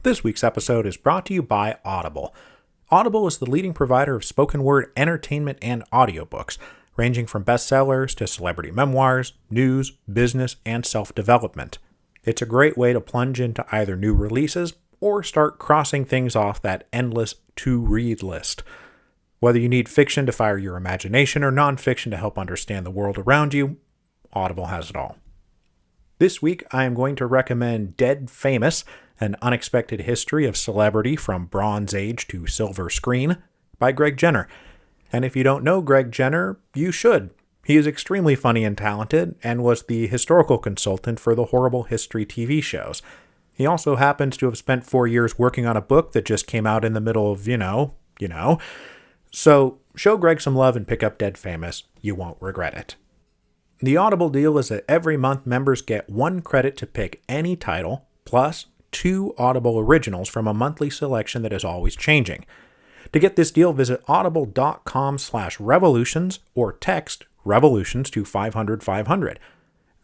This week's episode is brought to you by Audible. Audible is the leading provider of spoken word entertainment and audiobooks, ranging from bestsellers to celebrity memoirs, news, business, and self-development. It's a great way to plunge into either new releases or start crossing things off that endless to-read list. Whether you need fiction to fire your imagination or nonfiction to help understand the world around you, Audible has it all. This week, I am going to recommend Dead Famous, An Unexpected History of Celebrity from Bronze Age to Silver Screen by Greg Jenner. And if you don't know Greg Jenner, you should. He is extremely funny and talented, and was the historical consultant for the Horrible History TV shows. He also happens to have spent 4 years working on a book that just came out in the middle of, you know. So, show Greg some love and pick up Dead Famous. You won't regret it. The Audible deal is that every month members get 1 credit to pick any title, plus 2 Audible originals from a monthly selection that is always changing. To get this deal, visit audible.com/revolutions or text revolutions to 500-500.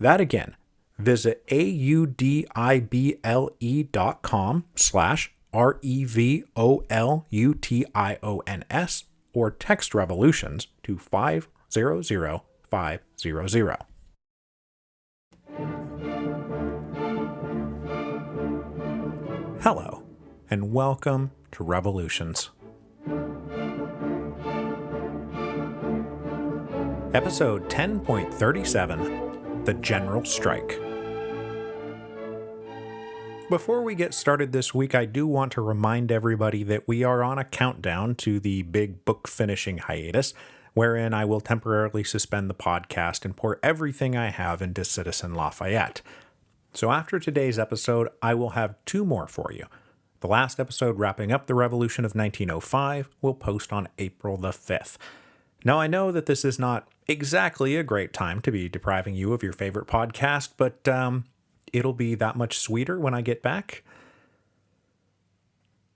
That again, visit audible.com/revolutions or text revolutions to 500-500. Hello, and welcome to Revolutions. Episode 10.37, The General Strike. Before we get started this week, I do want to remind everybody that we are on a countdown to the big book finishing hiatus, wherein I will temporarily suspend the podcast and pour everything I have into Citizen Lafayette. So after today's episode, I will have 2 more for you. The last episode wrapping up the Revolution of 1905 will post on April the 5th. Now I know that this is not exactly a great time to be depriving you of your favorite podcast, but it'll be that much sweeter when I get back.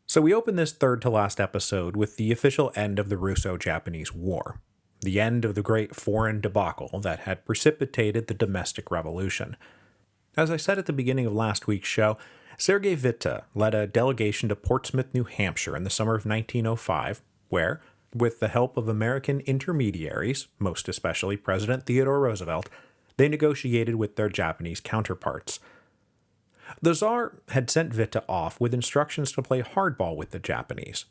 So we open this third to last episode with the official end of the Russo-Japanese War, the end of the great foreign debacle that had precipitated the domestic revolution. As I said at the beginning of last week's show, Sergei Witte led a delegation to Portsmouth, New Hampshire in the summer of 1905, where, with the help of American intermediaries, most especially President Theodore Roosevelt, they negotiated with their Japanese counterparts. The Tsar had sent Witte off with instructions to play hardball with the Japanese,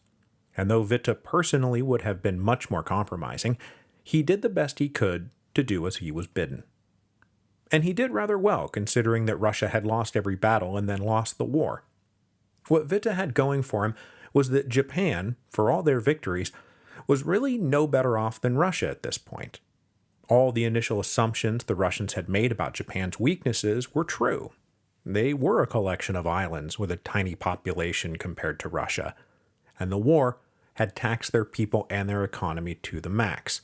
and though Witte personally would have been much more compromising, he did the best he could to do as he was bidden. And he did rather well, considering that Russia had lost every battle and then lost the war. What Witte had going for him was that Japan, for all their victories, was really no better off than Russia at this point. All the initial assumptions the Russians had made about Japan's weaknesses were true. They were a collection of islands with a tiny population compared to Russia, and the war had taxed their people and their economy to the max.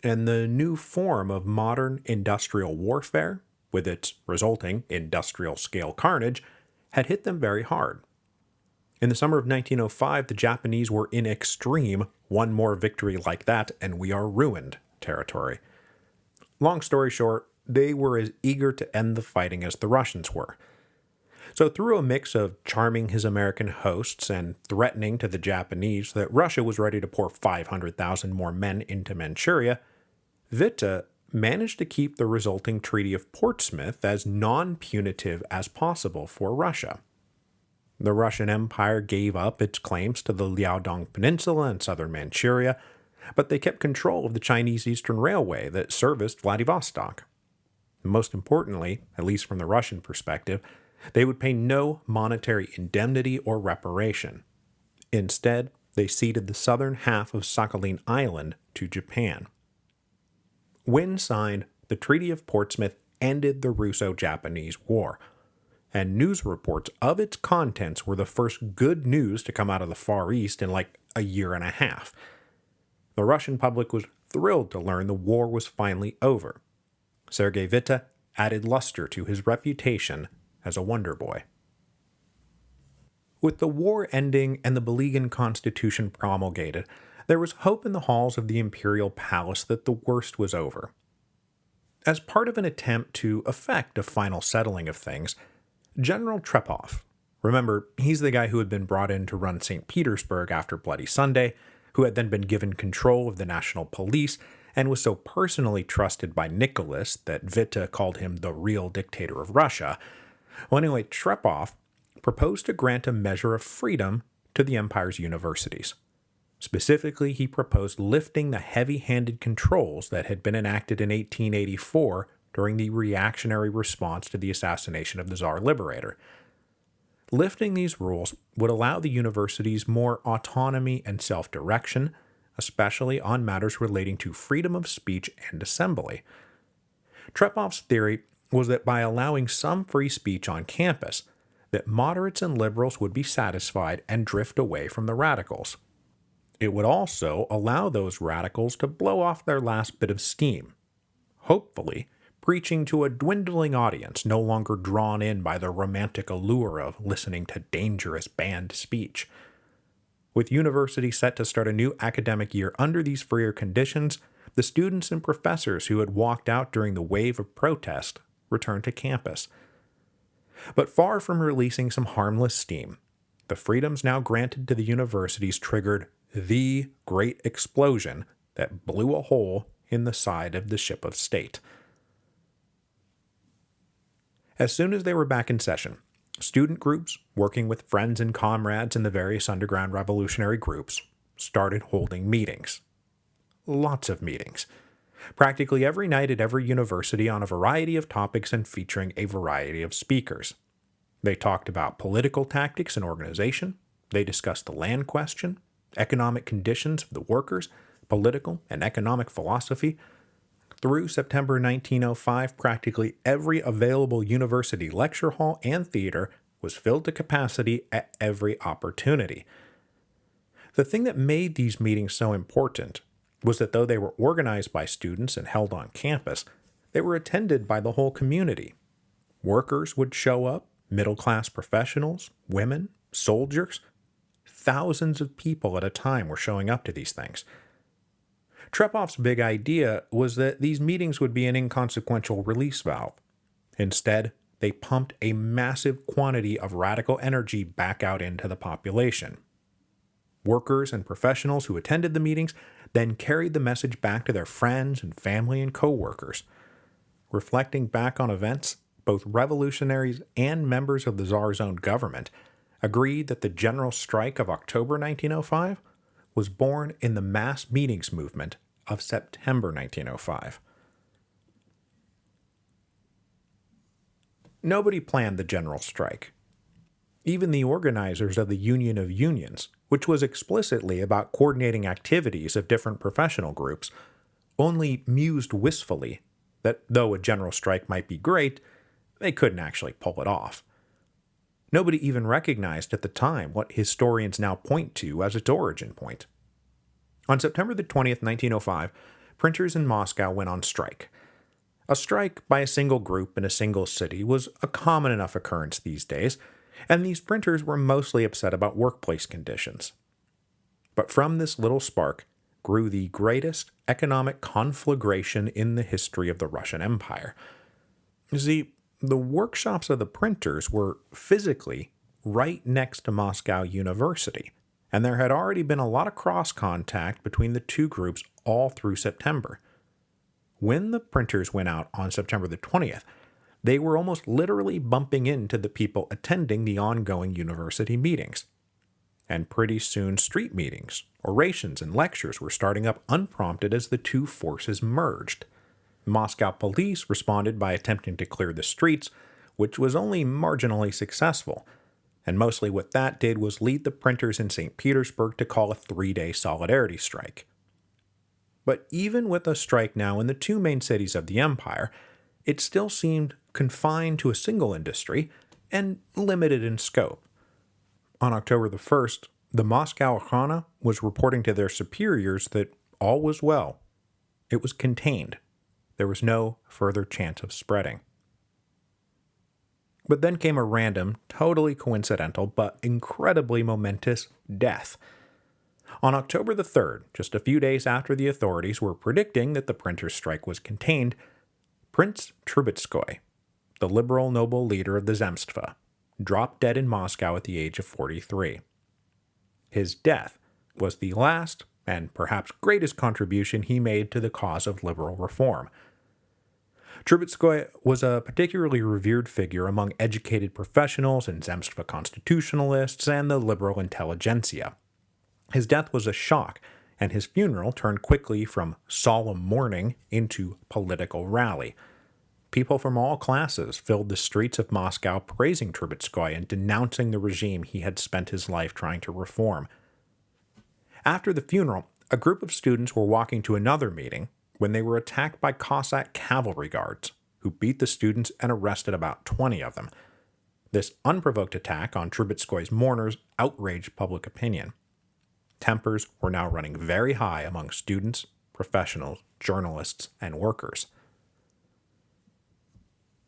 And the new form of modern industrial warfare, with its resulting industrial-scale carnage, had hit them very hard. In the summer of 1905, the Japanese were in extreme "one more victory like that and we are ruined" territory. Long story short, they were as eager to end the fighting as the Russians were. So through a mix of charming his American hosts and threatening to the Japanese that Russia was ready to pour 500,000 more men into Manchuria, Witte managed to keep the resulting Treaty of Portsmouth as non-punitive as possible for Russia. The Russian Empire gave up its claims to the Liaodong Peninsula and southern Manchuria, but they kept control of the Chinese Eastern Railway that serviced Vladivostok. Most importantly, at least from the Russian perspective, they would pay no monetary indemnity or reparation. Instead, they ceded the southern half of Sakhalin Island to Japan. When signed, the Treaty of Portsmouth ended the Russo-Japanese War, and news reports of its contents were the first good news to come out of the Far East in like a year and a half. The Russian public was thrilled to learn the war was finally over. Sergei Witte added luster to his reputation as a wonder boy. With the war ending and the Beligan Constitution promulgated, there was hope in the halls of the imperial palace that the worst was over. As part of an attempt to effect a final settling of things, General Trepov, Remember, he's the guy who had been brought in to run St. Petersburg after Bloody Sunday, who had then been given control of the national police, and was so personally trusted by Nicholas that Witte called him the real dictator of Russia. Well, anyway, Trepov proposed to grant a measure of freedom to the empire's universities. Specifically, he proposed lifting the heavy-handed controls that had been enacted in 1884 during the reactionary response to the assassination of the Tsar Liberator. Lifting these rules would allow the universities more autonomy and self-direction, especially on matters relating to freedom of speech and assembly. Trepov's theory was that by allowing some free speech on campus, that moderates and liberals would be satisfied and drift away from the radicals. It would also allow those radicals to blow off their last bit of steam, hopefully preaching to a dwindling audience no longer drawn in by the romantic allure of listening to dangerous banned speech. With universities set to start a new academic year under these freer conditions, the students and professors who had walked out during the wave of protest returned to campus. But far from releasing some harmless steam, the freedoms now granted to the universities triggered the great explosion that blew a hole in the side of the ship of state. As soon as they were back in session, student groups, working with friends and comrades in the various underground revolutionary groups, started holding meetings. Lots of meetings. Practically every night at every university on a variety of topics and featuring a variety of speakers. They talked about political tactics and organization. They discussed the land question, economic conditions of the workers, political and economic philosophy. Through September 1905, practically every available university lecture hall and theater was filled to capacity at every opportunity. The thing that made these meetings so important was that though they were organized by students and held on campus, they were attended by the whole community. Workers would show up, middle-class professionals, women, soldiers. Thousands of people at a time were showing up to these things. Trepov's big idea was that these meetings would be an inconsequential release valve. Instead, they pumped a massive quantity of radical energy back out into the population. Workers and professionals who attended the meetings then carried the message back to their friends and family and co-workers. Reflecting back on events, both revolutionaries and members of the Tsar's own government agreed that the general strike of October 1905 was born in the mass meetings movement of September 1905. Nobody planned the general strike. Even the organizers of the Union of Unions, which was explicitly about coordinating activities of different professional groups, only mused wistfully that though a general strike might be great, they couldn't actually pull it off. Nobody even recognized at the time what historians now point to as its origin point. On September the 20th, 1905, printers in Moscow went on strike. A strike by a single group in a single city was a common enough occurrence these days, and these printers were mostly upset about workplace conditions. But from this little spark grew the greatest economic conflagration in the history of the Russian Empire. You see, the workshops of the printers were physically right next to Moscow University, and there had already been a lot of cross-contact between the two groups all through September. When the printers went out on September the 20th, they were almost literally bumping into the people attending the ongoing university meetings. And pretty soon street meetings, orations, and lectures were starting up unprompted as the two forces merged. Moscow police responded by attempting to clear the streets, which was only marginally successful, and mostly what that did was lead the printers in St. Petersburg to call a 3-day solidarity strike. But even with a strike now in the two main cities of the empire, it still seemed confined to a single industry and limited in scope. On October the 1st, the Moscow Okhrana was reporting to their superiors that all was well. It was contained. There was no further chance of spreading. But then came a random, totally coincidental, but incredibly momentous death. On October the 3rd, just a few days after the authorities were predicting that the printers' strike was contained, Prince Trubetskoy, the liberal noble leader of the Zemstva, dropped dead in Moscow at the age of 43. His death was the last and perhaps greatest contribution he made to the cause of liberal reform. Trubetskoy was a particularly revered figure among educated professionals and Zemstva constitutionalists and the liberal intelligentsia. His death was a shock, and his funeral turned quickly from solemn mourning into political rally. People from all classes filled the streets of Moscow praising Trubetskoy and denouncing the regime he had spent his life trying to reform. After the funeral, a group of students were walking to another meeting when they were attacked by Cossack cavalry guards, who beat the students and arrested about 20 of them. This unprovoked attack on Trubetskoy's mourners outraged public opinion. Tempers were now running very high among students, professionals, journalists, and workers.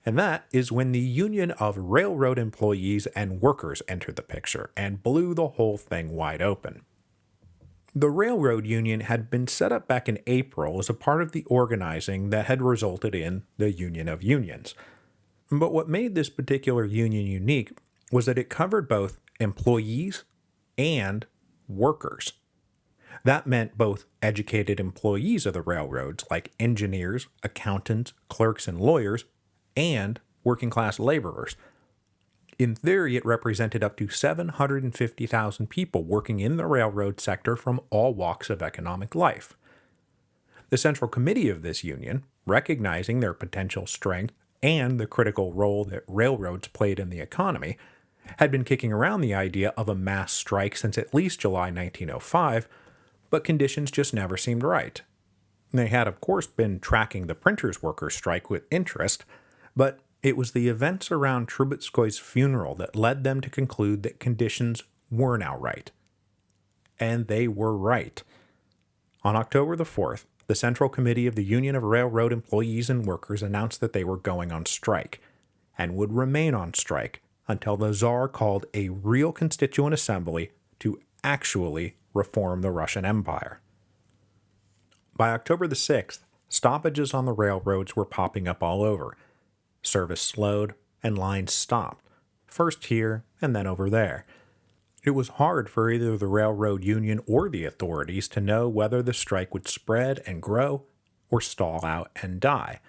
And that is when the Union of Railroad Employees and Workers entered the picture and blew the whole thing wide open. The Railroad Union had been set up back in April as a part of the organizing that had resulted in the Union of Unions. But what made this particular union unique was that it covered both employees and workers. That meant both educated employees of the railroads, like engineers, accountants, clerks, and lawyers, and working-class laborers. In theory, it represented up to 750,000 people working in the railroad sector from all walks of economic life. The Central Committee of this union, recognizing their potential strength and the critical role that railroads played in the economy, had been kicking around the idea of a mass strike since at least July 1905, but conditions just never seemed right. They had, of course, been tracking the printers' workers' strike with interest, but it was the events around Trubetskoy's funeral that led them to conclude that conditions were now right. And they were right. On October the 4th, the Central Committee of the Union of Railroad Employees and Workers announced that they were going on strike, and would remain on strike until the Tsar called a real constituent assembly to actually reform the Russian Empire. By October the 6th, stoppages on the railroads were popping up all over. Service slowed, and lines stopped, first here and then over there. It was hard for either the railroad union or the authorities to know whether the strike would spread and grow or stall out and die.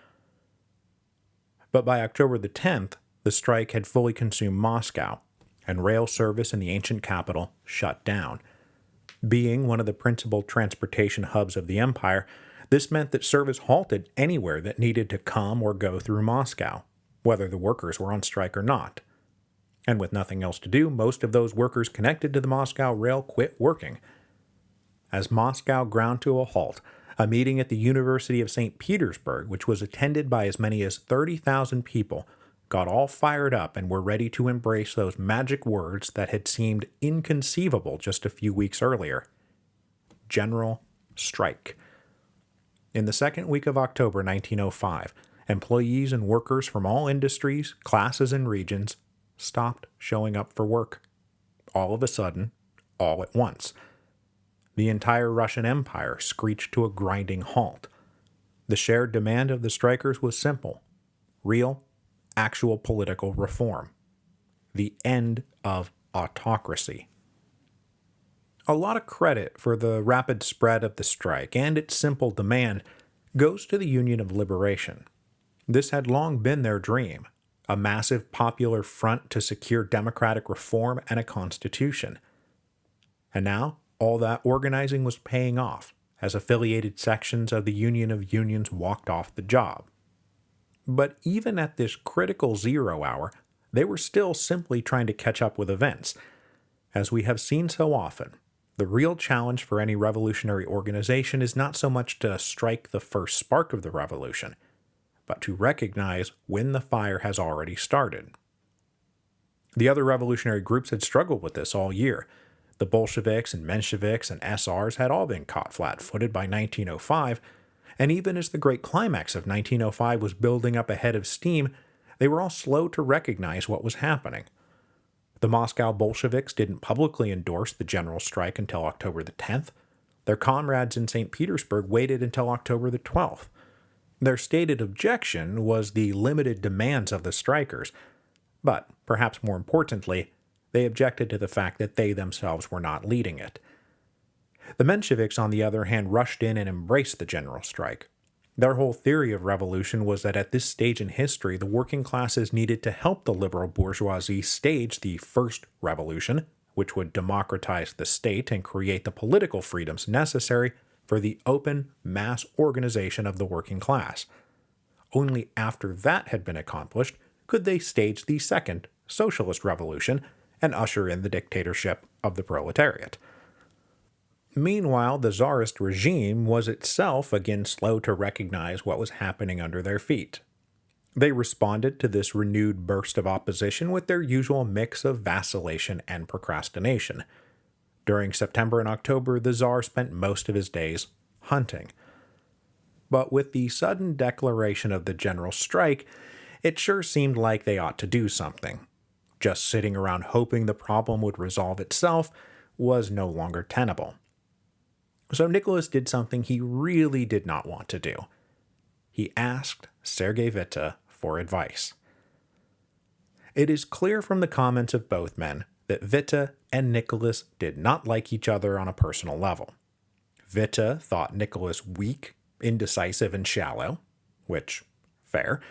But by October the 10th, the strike had fully consumed Moscow, and rail service in the ancient capital shut down. Being one of the principal transportation hubs of the empire, this meant that service halted anywhere that needed to come or go through Moscow, whether the workers were on strike or not. And with nothing else to do, most of those workers connected to the Moscow rail quit working. As Moscow ground to a halt, a meeting at the University of St. Petersburg, which was attended by as many as 30,000 people, got all fired up and were ready to embrace those magic words that had seemed inconceivable just a few weeks earlier. General strike. In the second week of October 1905, employees and workers from all industries, classes, and regions stopped showing up for work. All of a sudden, all at once. The entire Russian Empire screeched to a grinding halt. The shared demand of the strikers was simple: real, actual political reform. The end of autocracy. A lot of credit for the rapid spread of the strike and its simple demand goes to the Union of Liberation. This had long been their dream, a massive popular front to secure democratic reform and a constitution. And now, all that organizing was paying off, as affiliated sections of the Union of Unions walked off the job. But even at this critical 0 hour, they were still simply trying to catch up with events. As we have seen so often, the real challenge for any revolutionary organization is not so much to strike the first spark of the revolution, but to recognize when the fire has already started. The other revolutionary groups had struggled with this all year. The Bolsheviks and Mensheviks and SRs had all been caught flat-footed by 1905, and even as the great climax of 1905 was building up a head of steam, they were all slow to recognize what was happening. The Moscow Bolsheviks didn't publicly endorse the general strike until October the 10th. Their comrades in St. Petersburg waited until October the 12th. Their stated objection was the limited demands of the strikers, But, perhaps more importantly, they objected to the fact that they themselves were not leading it. The Mensheviks, on the other hand, rushed in and embraced the general strike. Their whole theory of revolution was that at this stage in history, the working classes needed to help the liberal bourgeoisie stage the first revolution, which would democratize the state and create the political freedoms necessary for the open mass organization of the working class. Only after that had been accomplished could they stage the second socialist revolution and usher in the dictatorship of the proletariat. Meanwhile, the Tsarist regime was itself again slow to recognize what was happening under their feet. They responded to this renewed burst of opposition with their usual mix of vacillation and procrastination. During September and October, the Tsar spent most of his days hunting. But with the sudden declaration of the general strike, it sure seemed like they ought to do something. Just sitting around hoping the problem would resolve itself was no longer tenable. So Nicholas did something he really did not want to do. He asked Sergei Witte for advice. It is clear from the comments of both men that Witte and Nicholas did not like each other on a personal level. Witte thought Nicholas weak, indecisive, and shallow, which, fair.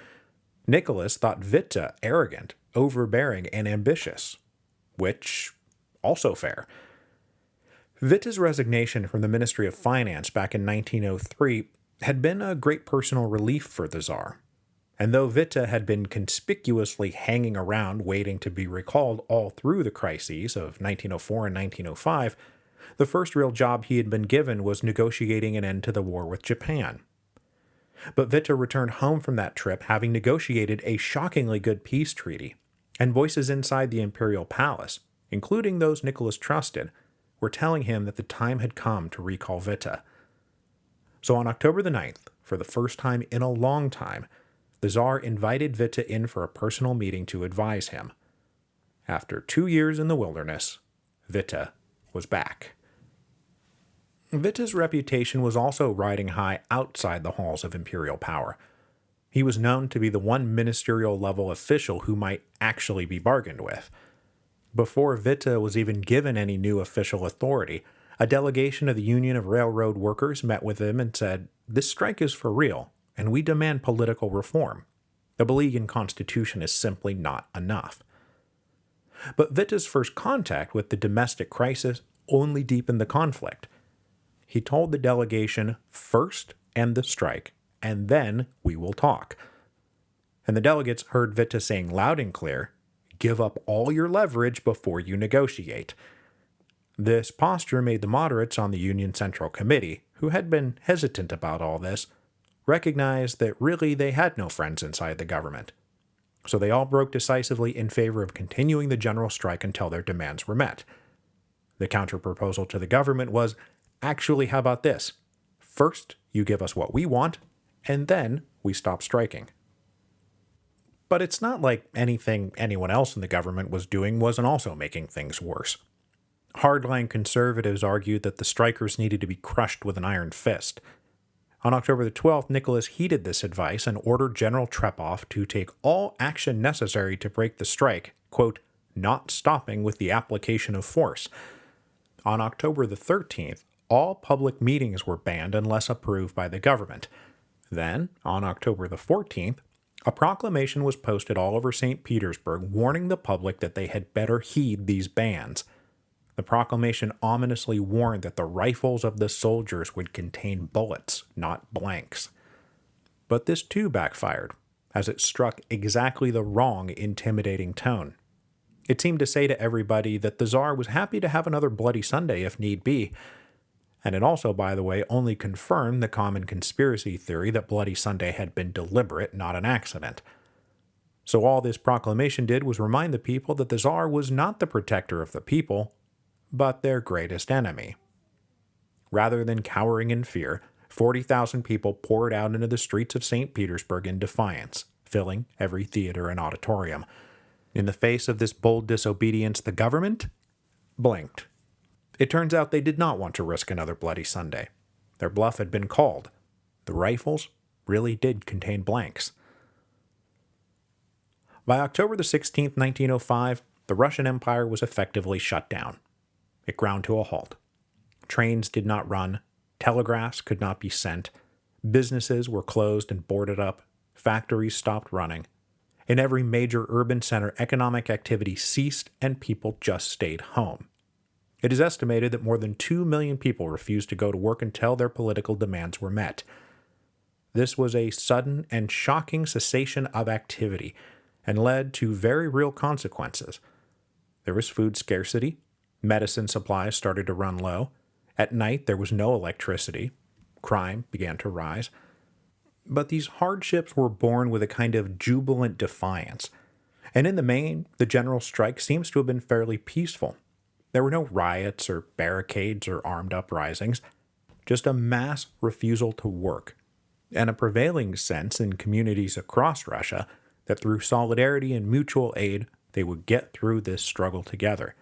Nicholas thought Witte arrogant, overbearing, and ambitious, which, also fair. Witte's resignation from the Ministry of Finance back in 1903 had been a great personal relief for the Tsar. And though Witte had been conspicuously hanging around waiting to be recalled all through the crises of 1904 and 1905, the first real job he had been given was negotiating an end to the war with Japan. But Witte returned home from that trip having negotiated a shockingly good peace treaty, and voices inside the imperial palace, including those Nicholas trusted, were telling him that the time had come to recall Witte. So on October the 9th, for the first time in a long time, the Tsar invited Witte in for a personal meeting to advise him. After 2 years in the wilderness, Witte was back. Witte's reputation was also riding high outside the halls of imperial power. He was known to be the one ministerial-level official who might actually be bargained with. Before Witte was even given any new official authority, a delegation of the Union of Railroad Workers met with him and said, "This strike is for real, and we demand political reform. The Bolivian Constitution is simply not enough." But Witte's first contact with the domestic crisis only deepened the conflict. He told the delegation, "First end the strike, and then we will talk." And the delegates heard Witte saying loud and clear, "Give up all your leverage before you negotiate." This posture made the moderates on the Union Central Committee, who had been hesitant about all this, recognize that really they had no friends inside the government. So they all broke decisively in favor of continuing the general strike until their demands were met. The counterproposal to the government was, "Actually, how about this? First, you give us what we want, and then we stop striking." But it's not like anything anyone else in the government was doing wasn't also making things worse. Hardline conservatives argued that the strikers needed to be crushed with an iron fist. On October the 12th, Nicholas heeded this advice and ordered General Trepov to take all action necessary to break the strike, quote, "not stopping with the application of force." On October the 13th, all public meetings were banned unless approved by the government. Then, on October the 14th, a proclamation was posted all over St. Petersburg warning the public that they had better heed these bans. The proclamation ominously warned that the rifles of the soldiers would contain bullets, not blanks. But this too backfired, as it struck exactly the wrong intimidating tone. It seemed to say to everybody that the Tsar was happy to have another Bloody Sunday if need be, and it also, by the way, only confirmed the common conspiracy theory that Bloody Sunday had been deliberate, not an accident. So all this proclamation did was remind the people that the Tsar was not the protector of the people, but their greatest enemy. Rather than cowering in fear, 40,000 people poured out into the streets of St. Petersburg in defiance, filling every theater and auditorium. In the face of this bold disobedience, the government blinked. It turns out they did not want to risk another Bloody Sunday. Their bluff had been called. The rifles really did contain blanks. By October the 16th, 1905, the Russian Empire was effectively shut down. It ground to a halt. Trains did not run, telegraphs could not be sent, businesses were closed and boarded up, factories stopped running. In every major urban center, economic activity ceased and people just stayed home. It is estimated that more than 2 million people refused to go to work until their political demands were met. This was a sudden and shocking cessation of activity and led to very real consequences. There was food scarcity, medicine supplies started to run low, at night there was no electricity, crime began to rise. But these hardships were born with a kind of jubilant defiance, and in the main, the general strike seems to have been fairly peaceful. There were no riots or barricades or armed uprisings, just a mass refusal to work, and a prevailing sense in communities across Russia that through solidarity and mutual aid, they would get through this struggle together.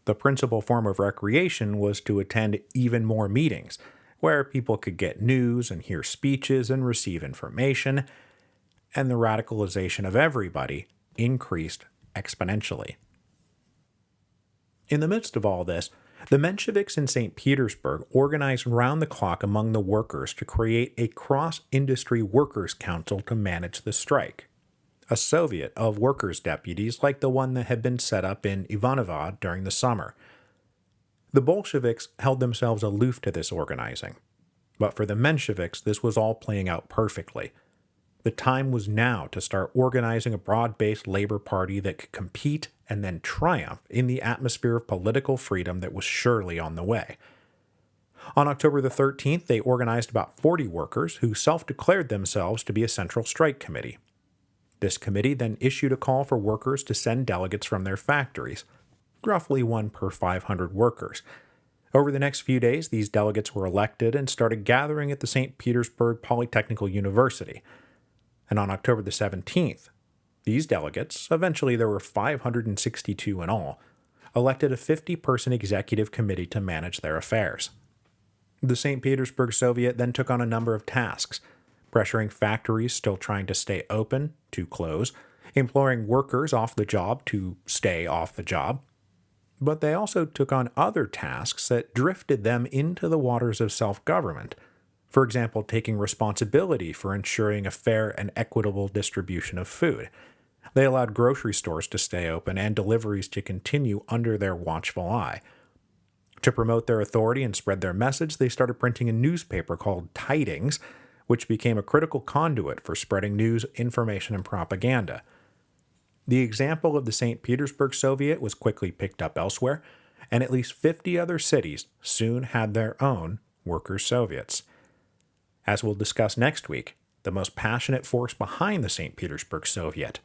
The principal form of recreation was to attend even more meetings, where people could get news and hear speeches and receive information, and the radicalization of everybody increased exponentially. In the midst of all this, the Mensheviks in St. Petersburg organized round the clock among the workers to create a cross-industry workers' council to manage the strike, a soviet of workers' deputies like the one that had been set up in Ivanovo during the summer. The Bolsheviks held themselves aloof to this organizing, but for the Mensheviks this was all playing out perfectly. The time was now to start organizing a broad-based labor party that could compete and then triumph in the atmosphere of political freedom that was surely on the way. On October the 13th, they organized about 40 workers who self-declared themselves to be a central strike committee. This committee then issued a call for workers to send delegates from their factories, roughly one per 500 workers. Over the next few days, these delegates were elected and started gathering at the St. Petersburg Polytechnical University. And on October the 17th, these delegates, eventually there were 562 in all, elected a 50-person executive committee to manage their affairs. The St. Petersburg Soviet then took on a number of tasks, pressuring factories still trying to stay open to close, imploring workers off the job to stay off the job. But they also took on other tasks that drifted them into the waters of self-government. For example, taking responsibility for ensuring a fair and equitable distribution of food. They allowed grocery stores to stay open and deliveries to continue under their watchful eye. To promote their authority and spread their message, they started printing a newspaper called Tidings, which became a critical conduit for spreading news, information, and propaganda. The example of the St. Petersburg Soviet was quickly picked up elsewhere, and at least 50 other cities soon had their own workers' Soviets. As we'll discuss next week, the most passionate force behind the St. Petersburg Soviet,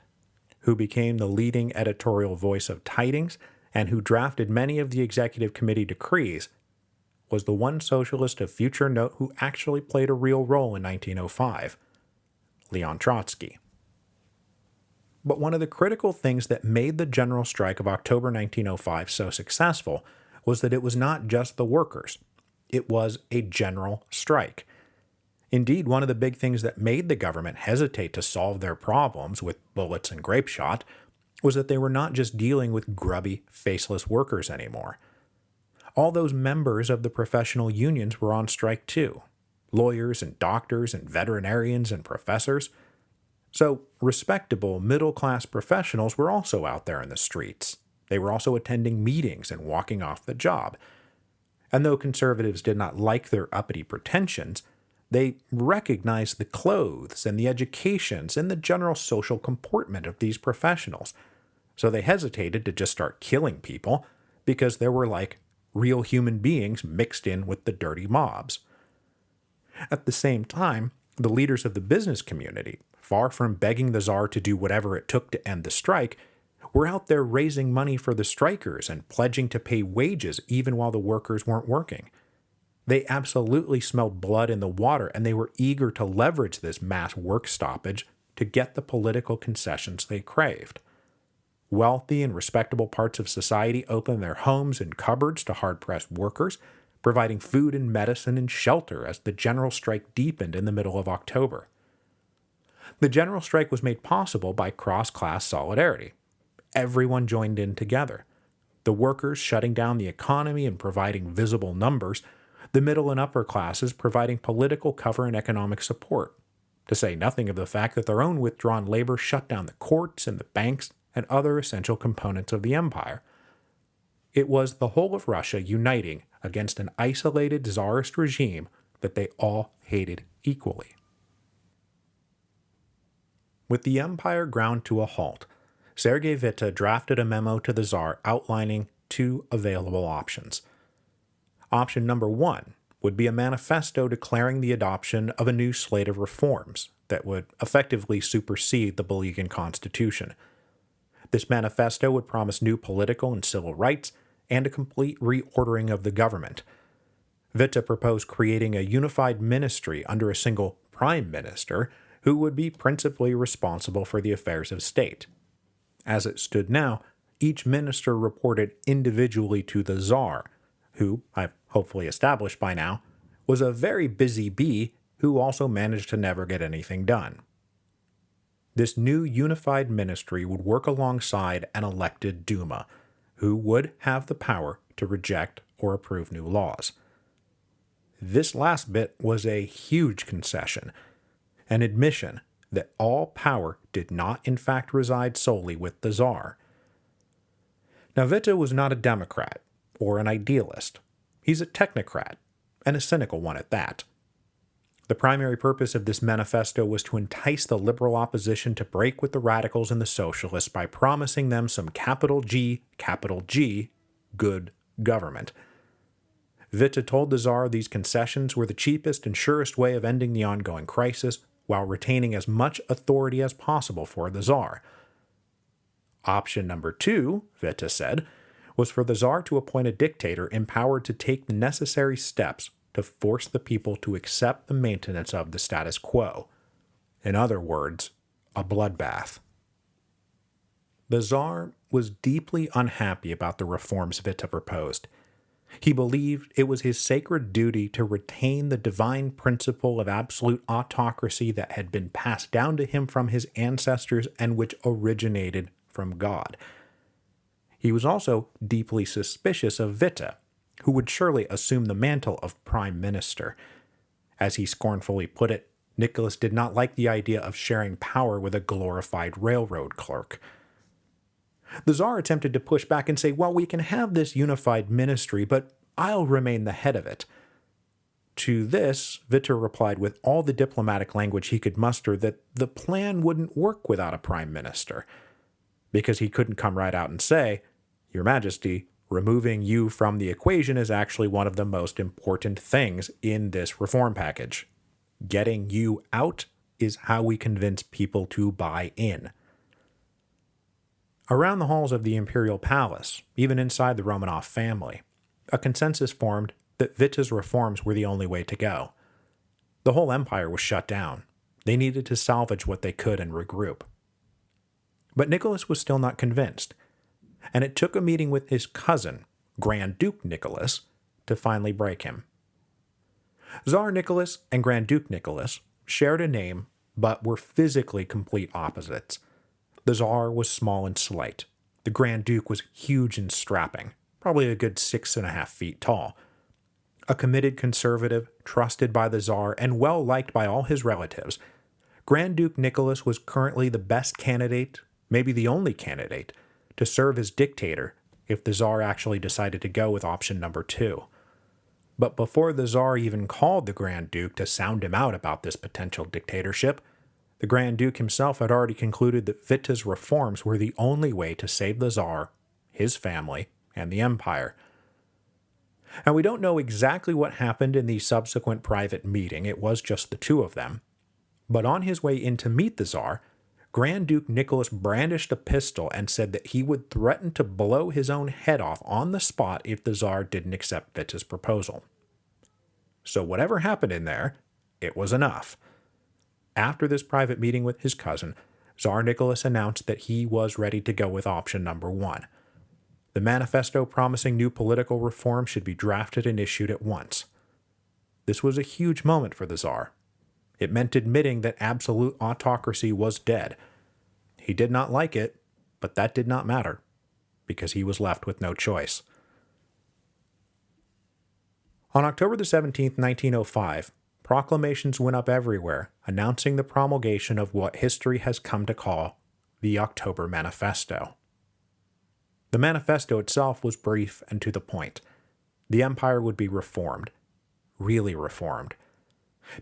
who became the leading editorial voice of Tidings and who drafted many of the executive committee decrees, was the one socialist of future note who actually played a real role in 1905, Leon Trotsky. But one of the critical things that made the general strike of October 1905 so successful was that it was not just the workers. It was a general strike. Indeed, one of the big things that made the government hesitate to solve their problems with bullets and grape shot was that they were not just dealing with grubby, faceless workers anymore. All those members of the professional unions were on strike too. Lawyers and doctors and veterinarians and professors. So, respectable, middle-class professionals were also out there in the streets. They were also attending meetings and walking off the job. And though conservatives did not like their uppity pretensions, they recognized the clothes and the educations and the general social comportment of these professionals. So they hesitated to just start killing people because there were like real human beings mixed in with the dirty mobs. At the same time, the leaders of the business community, far from begging the Tsar to do whatever it took to end the strike, were out there raising money for the strikers and pledging to pay wages even while the workers weren't working. They absolutely smelled blood in the water, and they were eager to leverage this mass work stoppage to get the political concessions they craved. Wealthy and respectable parts of society opened their homes and cupboards to hard-pressed workers, providing food and medicine and shelter as the general strike deepened in the middle of October. The general strike was made possible by cross-class solidarity. Everyone joined in together. The workers shutting down the economy and providing visible numbers, the middle and upper classes providing political cover and economic support, to say nothing of the fact that their own withdrawn labor shut down the courts and the banks and other essential components of the empire. It was the whole of Russia uniting against an isolated czarist regime that they all hated equally. With the empire ground to a halt, Sergei Witte drafted a memo to the Tsar outlining two available options. Option number one would be a manifesto declaring the adoption of a new slate of reforms that would effectively supersede the Beligan Constitution. This manifesto would promise new political and civil rights and a complete reordering of the government. Witte proposed creating a unified ministry under a single prime minister who would be principally responsible for the affairs of state. As it stood now, each minister reported individually to the Tsar, who, I've hopefully established by now, was a very busy bee who also managed to never get anything done. This new unified ministry would work alongside an elected Duma, who would have the power to reject or approve new laws. This last bit was a huge concession, an admission that all power did not in fact reside solely with the Tsar. Now Witte was not a Democrat or an idealist. He's a technocrat, and a cynical one at that. The primary purpose of this manifesto was to entice the liberal opposition to break with the radicals and the socialists by promising them some capital G, good government. Witte told the Tsar these concessions were the cheapest and surest way of ending the ongoing crisis while retaining as much authority as possible for the Tsar. Option number two, Witte said, was for the Tsar to appoint a dictator empowered to take the necessary steps to force the people to accept the maintenance of the status quo. In other words, a bloodbath. The Tsar was deeply unhappy about the reforms Witte proposed. He believed it was his sacred duty to retain the divine principle of absolute autocracy that had been passed down to him from his ancestors and which originated from God. He was also deeply suspicious of Witte, who would surely assume the mantle of prime minister. As he scornfully put it, Nicholas did not like the idea of sharing power with a glorified railroad clerk. The Tsar attempted to push back and say, well, we can have this unified ministry, but I'll remain the head of it. To this, Witte replied with all the diplomatic language he could muster that the plan wouldn't work without a prime minister, because he couldn't come right out and say, Your Majesty, removing you from the equation is actually one of the most important things in this reform package. Getting you out is how we convince people to buy in. Around the halls of the imperial palace, even inside the Romanov family, a consensus formed that Witte's reforms were the only way to go. The whole empire was shut down. They needed to salvage what they could and regroup. But Nicholas was still not convinced, and it took a meeting with his cousin, Grand Duke Nicholas, to finally break him. Tsar Nicholas and Grand Duke Nicholas shared a name, but were physically complete opposites. The Tsar was small and slight. The Grand Duke was huge and strapping, probably a good 6.5 feet tall. A committed conservative, trusted by the Tsar, and well-liked by all his relatives, Grand Duke Nicholas was currently the best candidate, maybe the only candidate, to serve as dictator if the Tsar actually decided to go with option number 2. But before the Tsar even called the Grand Duke to sound him out about this potential dictatorship, the Grand Duke himself had already concluded that Witte's reforms were the only way to save the Tsar, his family, and the empire. And we don't know exactly what happened in the subsequent private meeting, it was just the two of them. But on his way in to meet the Tsar, Grand Duke Nicholas brandished a pistol and said that he would threaten to blow his own head off on the spot if the Tsar didn't accept Witte's proposal. So whatever happened in there, it was enough. After this private meeting with his cousin, Tsar Nicholas announced that he was ready to go with option number 1. The manifesto promising new political reform should be drafted and issued at once. This was a huge moment for the Tsar. It meant admitting that absolute autocracy was dead. He did not like it, but that did not matter, because he was left with no choice. On October the 17th, 1905, proclamations went up everywhere announcing the promulgation of what history has come to call the October Manifesto. The manifesto itself was brief and to the point. The empire would be reformed, really reformed.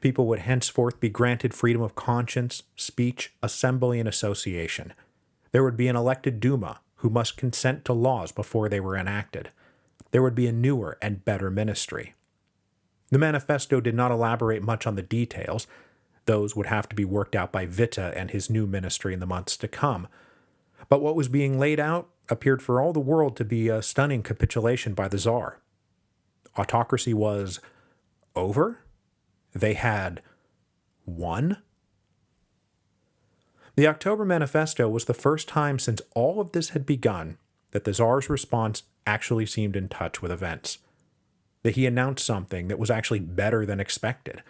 People would henceforth be granted freedom of conscience, speech, assembly, and association. There would be an elected Duma who must consent to laws before they were enacted. There would be a newer and better ministry. The manifesto did not elaborate much on the details. Those would have to be worked out by Witte and his new ministry in the months to come. But what was being laid out appeared for all the world to be a stunning capitulation by the Tsar. Autocracy was over? They had won? The October Manifesto was the first time since all of this had begun that the Tsar's response actually seemed in touch with events. That he announced something that was actually better than expected,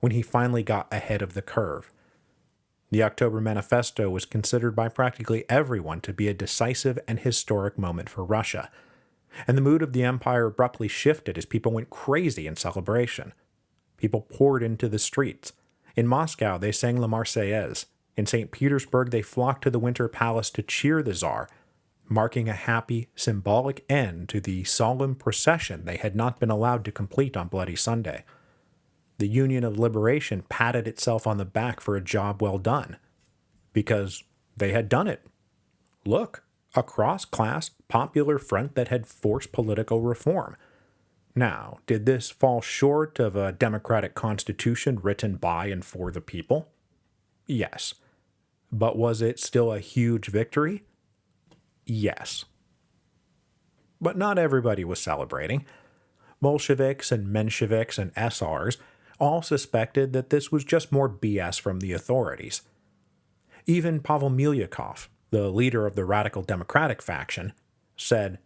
when he finally got ahead of the curve. The October Manifesto was considered by practically everyone to be a decisive and historic moment for Russia, and the mood of the empire abruptly shifted as people went crazy in celebration. People poured into the streets. In Moscow, they sang La Marseillaise. In St. Petersburg, they flocked to the Winter Palace to cheer the Tsar, marking a happy, symbolic end to the solemn procession they had not been allowed to complete on Bloody Sunday. The Union of Liberation patted itself on the back for a job well done, because they had done it. Look, a cross-class, popular front that had forced political reform. Now, did this fall short of a democratic constitution written by and for the people? Yes. But was it still a huge victory? Yes. But not everybody was celebrating. Bolsheviks and Mensheviks and SRs all suspected that this was just more BS from the authorities. Even Pavel Milyukov, the leader of the radical democratic faction, said,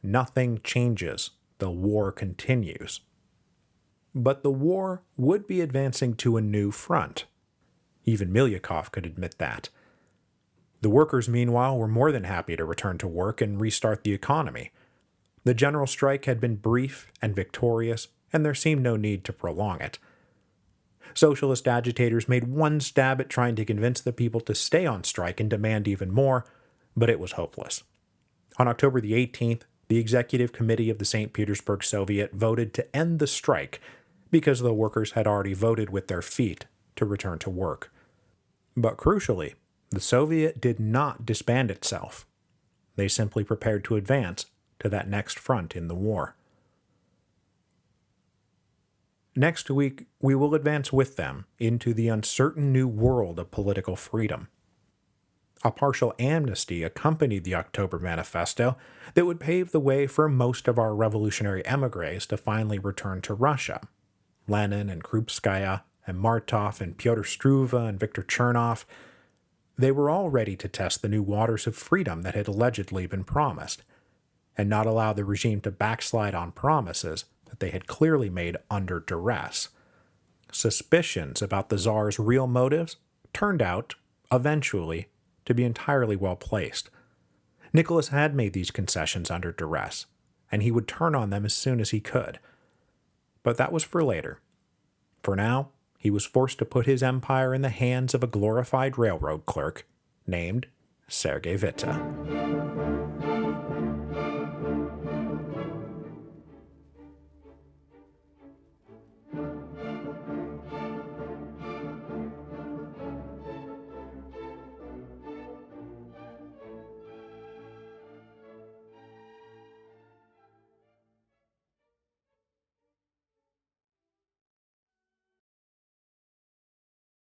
"Nothing changes. The war continues." But the war would be advancing to a new front. Even Milyukov could admit that. The workers, meanwhile, were more than happy to return to work and restart the economy. The general strike had been brief and victorious, and there seemed no need to prolong it. Socialist agitators made one stab at trying to convince the people to stay on strike and demand even more, but it was hopeless. On October the 18th, the Executive Committee of the St. Petersburg Soviet voted to end the strike because the workers had already voted with their feet to return to work. But crucially, the Soviet did not disband itself. They simply prepared to advance to that next front in the war. Next week, we will advance with them into the uncertain new world of political freedom. A partial amnesty accompanied the October Manifesto that would pave the way for most of our revolutionary émigrés to finally return to Russia. Lenin and Krupskaya and Martov and Pyotr Struve and Viktor Chernov, they were all ready to test the new waters of freedom that had allegedly been promised, and not allow the regime to backslide on promises that they had clearly made under duress. Suspicions about the Tsar's real motives turned out, eventually, to be entirely well placed. Nicholas had made these concessions under duress, and he would turn on them as soon as he could. But that was for later. For now, he was forced to put his empire in the hands of a glorified railroad clerk named Sergei Witte.